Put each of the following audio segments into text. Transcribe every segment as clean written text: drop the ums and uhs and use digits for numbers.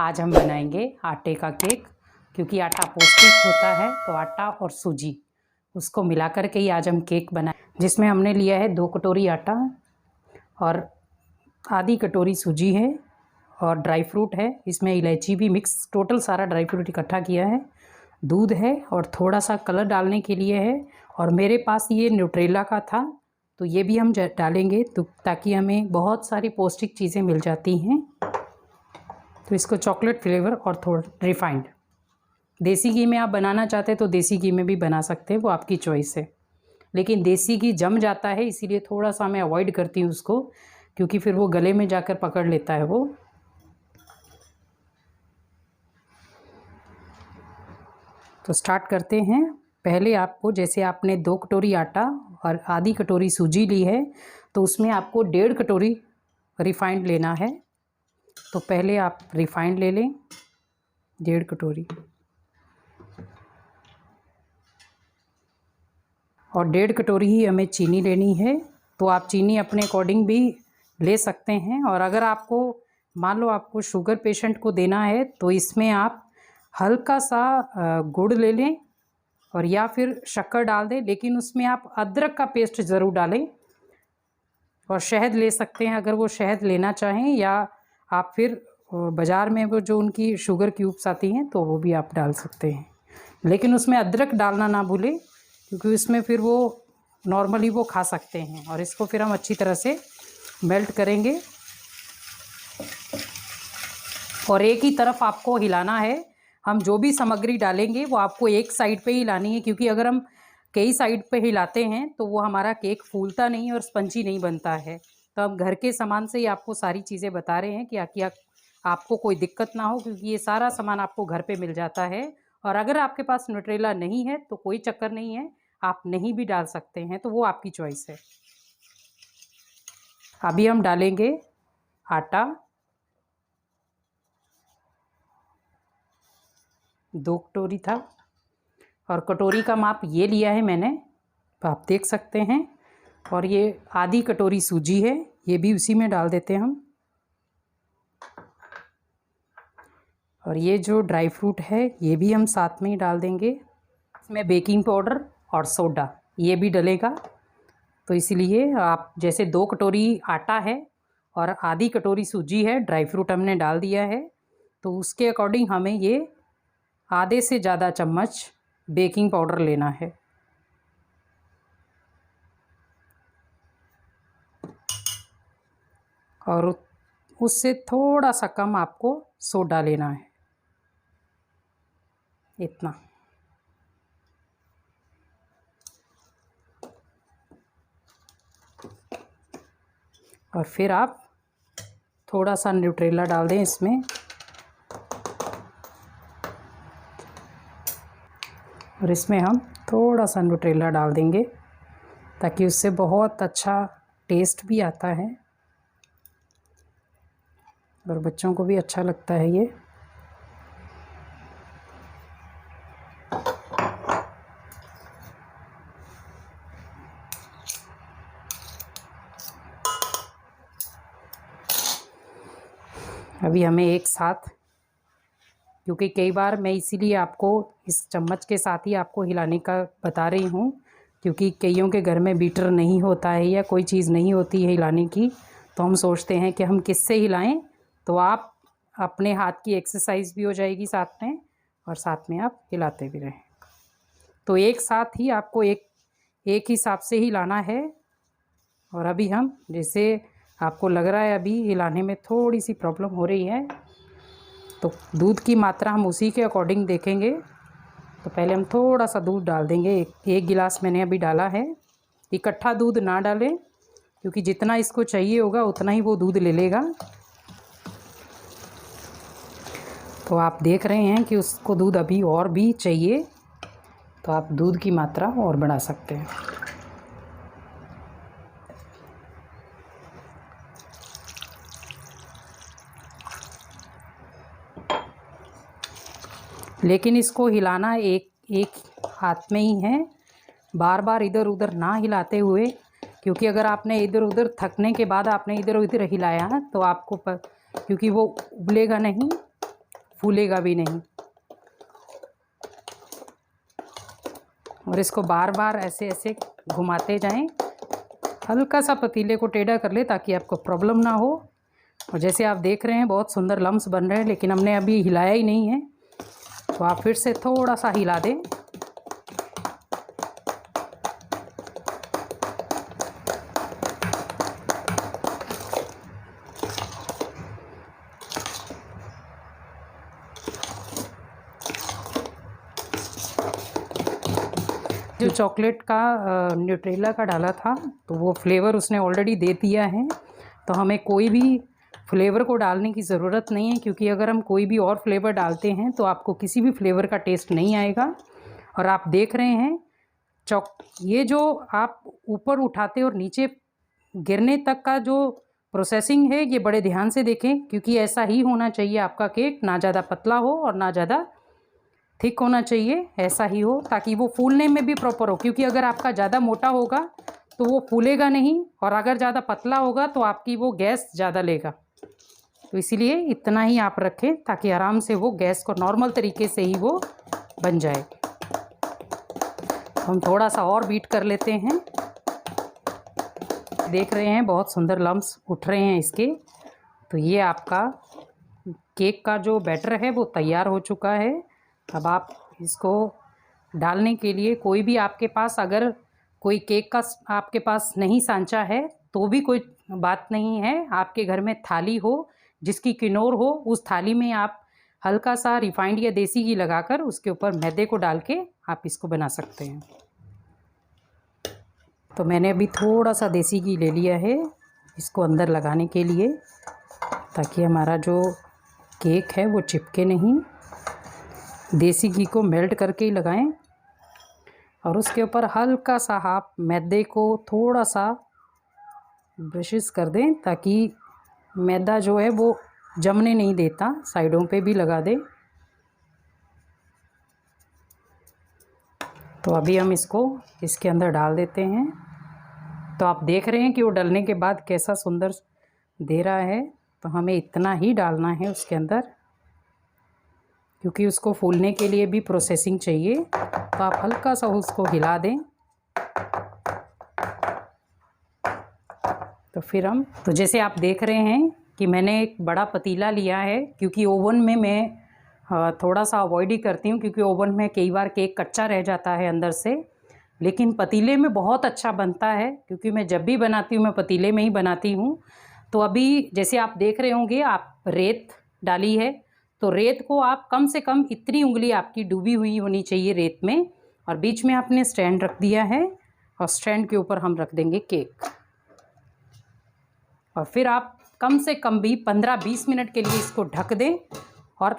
आज हम बनाएंगे आटे का केक। क्योंकि आटा पौष्टिक होता है तो आटा और सूजी उसको मिला कर के ही आज हम केक बनाए, जिसमें हमने लिया है 2 कटोरी आटा और आधी कटोरी सूजी है और ड्राई फ्रूट है, इसमें इलायची भी मिक्स, टोटल सारा ड्राई फ्रूट इकट्ठा किया है। दूध है और थोड़ा सा कलर डालने के लिए है, और मेरे पास ये न्यूट्रेला का था तो ये भी हम डालेंगे तो ताकि हमें बहुत सारी पौष्टिक चीज़ें मिल जाती हैं। तो इसको चॉकलेट फ्लेवर और थोड़ा रिफाइंड, देसी घी में आप बनाना चाहते हैं तो देसी घी में भी बना सकते हैं, वो आपकी चॉइस है। लेकिन देसी घी जम जाता है इसीलिए थोड़ा सा मैं अवॉइड करती हूँ उसको, क्योंकि फिर वो गले में जाकर पकड़ लेता है वो। तो स्टार्ट करते हैं। पहले आपको, जैसे आपने 2 कटोरी आटा और आधी कटोरी सूजी ली है तो उसमें आपको 1.5 कटोरी रिफाइंड लेना है। तो पहले आप रिफाइंड ले लें 1.5 कटोरी, और 1.5 कटोरी ही हमें चीनी लेनी है। तो आप चीनी अपने अकॉर्डिंग भी ले सकते हैं, और अगर आपको मान लो आपको शुगर पेशेंट को देना है तो इसमें आप हल्का सा गुड़ ले लें और या फिर शक्कर डाल दें, लेकिन उसमें आप अदरक का पेस्ट ज़रूर डालें, और शहद ले सकते हैं अगर वो शहद लेना चाहें, या आप फिर बाज़ार में वो जो उनकी शुगर क्यूब्स आती हैं तो वो भी आप डाल सकते हैं। लेकिन उसमें अदरक डालना ना भूलें, क्योंकि उसमें फिर वो नॉर्मली वो खा सकते हैं। और इसको फिर हम अच्छी तरह से मेल्ट करेंगे, और एक ही तरफ आपको हिलाना है। हम जो भी सामग्री डालेंगे वो आपको एक साइड पे ही हिलानी है, क्योंकि अगर हम कई साइड पे हिलाते हैं तो वो हमारा केक फूलता नहीं और स्पंजी नहीं बनता है। तो हम घर के सामान से ही आपको सारी चीज़ें बता रहे हैं कि आपको कोई दिक्कत ना हो, क्योंकि ये सारा सामान आपको घर पे मिल जाता है। और अगर आपके पास न्यूट्रेला नहीं है तो कोई चक्कर नहीं है, आप नहीं भी डाल सकते हैं, तो वो आपकी चॉइस है। अभी हम डालेंगे आटा 2 कटोरी था, और कटोरी का माप ये लिया है मैंने, तो आप देख सकते हैं। और ये आधी कटोरी सूजी है, ये भी उसी में डाल देते हैं हम। और ये जो ड्राई फ्रूट है ये भी हम साथ में ही डाल देंगे। इसमें बेकिंग पाउडर और सोडा ये भी डलेगा। तो इसलिए आप, जैसे 2 कटोरी आटा है और आधी कटोरी सूजी है, ड्राई फ्रूट हमने डाल दिया है, तो उसके अकॉर्डिंग हमें ये आधे से ज़्यादा चम्मच बेकिंग पाउडर लेना है। और उससे थोड़ा सा कम आपको सोडा लेना है, इतना। और फिर आप थोड़ा सा न्यूट्रेला डाल दें इसमें, और इसमें हम थोड़ा सा न्यूट्रेला डाल देंगे ताकि उससे बहुत अच्छा टेस्ट भी आता है और बच्चों को भी अच्छा लगता है ये। अभी हमें एक साथ, क्योंकि कई बार मैं इसीलिए आपको इस चम्मच के साथ ही आपको हिलाने का बता रही हूँ, क्योंकि कईयों के घर में बीटर नहीं होता है या कोई चीज़ नहीं होती है हिलाने की, तो हम सोचते हैं कि हम किससे हिलाएं। तो आप अपने हाथ की एक्सरसाइज भी हो जाएगी साथ में, और साथ में आप हिलाते भी रहें। तो एक साथ ही आपको एक हिसाब से हिलाना है। और अभी हम, जैसे आपको लग रहा है अभी हिलाने में थोड़ी सी प्रॉब्लम हो रही है, तो दूध की मात्रा हम उसी के अकॉर्डिंग देखेंगे। तो पहले हम थोड़ा सा दूध डाल देंगे, एक गिलास मैंने अभी डाला है। इकट्ठा दूध ना डालें, क्योंकि जितना इसको चाहिए होगा उतना ही वो दूध ले लेगा। तो आप देख रहे हैं कि उसको दूध अभी और भी चाहिए, तो आप दूध की मात्रा और बढ़ा सकते हैं। लेकिन इसको हिलाना एक हाथ में ही है, बार बार इधर उधर ना हिलाते हुए, क्योंकि अगर आपने इधर उधर थकने के बाद आपने इधर उधर हिलाया तो आपको क्योंकि वो उबलेगा नहीं फूलेगा भी नहीं। और इसको बार बार ऐसे ऐसे घुमाते जाएं, हल्का सा पतीले को टेढ़ा कर ले ताकि आपको प्रॉब्लम ना हो। और जैसे आप देख रहे हैं बहुत सुंदर लम्स बन रहे हैं, लेकिन हमने अभी हिलाया ही नहीं है, तो आप फिर से थोड़ा सा हिला दें। जो चॉकलेट का न्यूट्रेला का डाला था तो वो फ्लेवर उसने ऑलरेडी दे दिया है, तो हमें कोई भी फ्लेवर को डालने की ज़रूरत नहीं है, क्योंकि अगर हम कोई भी और फ्लेवर डालते हैं तो आपको किसी भी फ्लेवर का टेस्ट नहीं आएगा। और आप देख रहे हैं ये जो आप ऊपर उठाते और नीचे गिरने तक का जो प्रोसेसिंग है, ये बड़े ध्यान से देखें, क्योंकि ऐसा ही होना चाहिए आपका केक, ना ज़्यादा पतला हो और ना ज़्यादा थिक होना चाहिए, ऐसा ही हो ताकि वो फूलने में भी प्रॉपर हो। क्योंकि अगर आपका ज़्यादा मोटा होगा तो वो फूलेगा नहीं, और अगर ज़्यादा पतला होगा तो आपकी वो गैस ज़्यादा लेगा। तो इसीलिए इतना ही आप रखें ताकि आराम से वो गैस को नॉर्मल तरीके से ही वो बन जाए। हम थोड़ा सा और बीट कर लेते हैं। देख रहे हैं बहुत सुंदर लम्स उठ रहे हैं इसके। तो ये आपका केक का जो बैटर है वो तैयार हो चुका है। अब आप इसको डालने के लिए कोई भी आपके पास, अगर कोई केक का आपके पास नहीं सांचा है तो भी कोई बात नहीं है, आपके घर में थाली हो जिसकी किनोर हो, उस थाली में आप हल्का सा रिफाइंड या देसी घी लगाकर उसके ऊपर मैदे को डाल के आप इसको बना सकते हैं। तो मैंने अभी थोड़ा सा देसी घी ले लिया है इसको अंदर लगाने के लिए, ताकि हमारा जो केक है वो चिपके नहीं। देसी घी को मेल्ट करके ही लगाएं, और उसके ऊपर हल्का सा आप मैदे को थोड़ा सा ब्रशेस कर दें, ताकि मैदा जो है वो जमने नहीं देता। साइडों पे भी लगा दें। तो अभी हम इसको इसके अंदर डाल देते हैं। तो आप देख रहे हैं कि वो डलने के बाद कैसा सुंदर दे रहा है। तो हमें इतना ही डालना है उसके अंदर, क्योंकि उसको फूलने के लिए भी प्रोसेसिंग चाहिए। तो आप हल्का सा उसको हिला दें। तो फिर हम, तो जैसे आप देख रहे हैं कि मैंने एक बड़ा पतीला लिया है, क्योंकि ओवन में मैं थोड़ा सा अवॉइड ही करती हूँ, क्योंकि ओवन में कई बार केक कच्चा रह जाता है अंदर से, लेकिन पतीले में बहुत अच्छा बनता है, क्योंकि मैं जब भी बनाती हूँ मैं पतीले में ही बनाती हूँ। तो अभी जैसे आप देख रहे होंगे, आप रेत डाली है, तो रेत को आप कम से कम इतनी उंगली आपकी डूबी हुई होनी चाहिए रेत में, और बीच में आपने स्टैंड रख दिया है, और स्टैंड के ऊपर हम रख देंगे केक। और फिर आप कम से कम भी 15-20 मिनट के लिए इसको ढक दें और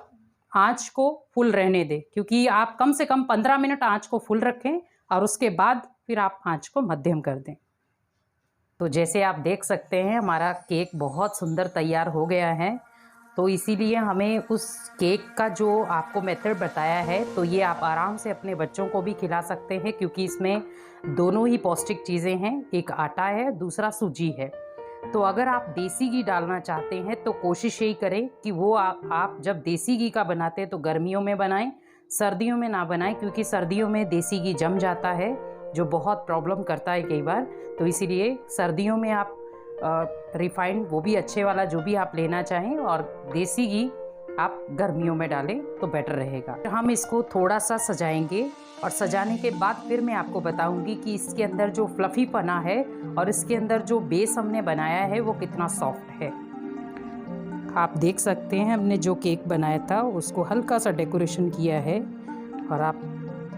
आँच को फुल रहने दें, क्योंकि आप कम से कम 15 मिनट आँच को फुल रखें और उसके बाद फिर आप आँच को मध्यम कर दें। तो जैसे आप देख सकते हैं हमारा केक बहुत सुंदर तैयार हो गया है। तो इसीलिए हमें उस केक का जो आपको मेथड बताया है, तो ये आप आराम से अपने बच्चों को भी खिला सकते हैं, क्योंकि इसमें दोनों ही पौष्टिक चीज़ें हैं, एक आटा है, दूसरा सूजी है। तो अगर आप देसी घी डालना चाहते हैं तो कोशिश यही करें कि वो आप जब देसी घी का बनाते हैं तो गर्मियों में बनाएं, सर्दियों में ना बनाएं, क्योंकि सर्दियों में देसी घी जम जाता है, जो बहुत प्रॉब्लम करता है कई बार। तो इसीलिए सर्दियों में आप रिफाइंड, वो भी अच्छे वाला जो भी आप लेना चाहें, और देसी घी आप गर्मियों में डालें तो बेटर रहेगा। हम इसको थोड़ा सा सजाएंगे, और सजाने के बाद फिर मैं आपको बताऊंगी कि इसके अंदर जो फ्लफ़ी पना है और इसके अंदर जो बेस हमने बनाया है वो कितना सॉफ्ट है। आप देख सकते हैं हमने जो केक बनाया था उसको हल्का सा डेकोरेशन किया है, और आप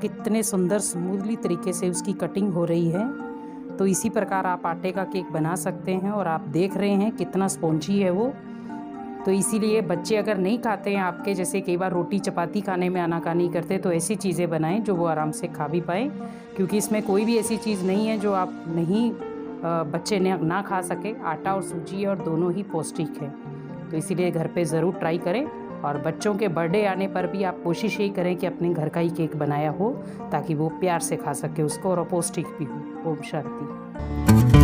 कितने सुंदर स्मूथली तरीके से उसकी कटिंग हो रही है। तो इसी प्रकार आप आटे का केक बना सकते हैं, और आप देख रहे हैं कितना स्पॉन्जी है वो। तो इसीलिए बच्चे अगर नहीं खाते हैं आपके, जैसे कई बार रोटी चपाती खाने में आनाकानी करते, तो ऐसी चीज़ें बनाएं जो वो आराम से खा भी पाएँ, क्योंकि इसमें कोई भी ऐसी चीज़ नहीं है जो आप नहीं बच्चे ना खा सके। आटा और सूजी और दोनों ही पौष्टिक है। तो इसीलिए घर पे ज़रूर ट्राई करें, और बच्चों के बर्थडे आने पर भी आप कोशिश यही करें कि अपने घर का ही केक बनाया हो, ताकि वो प्यार से खा सके उसको और पौष्टिक भी हो। ओम शांति।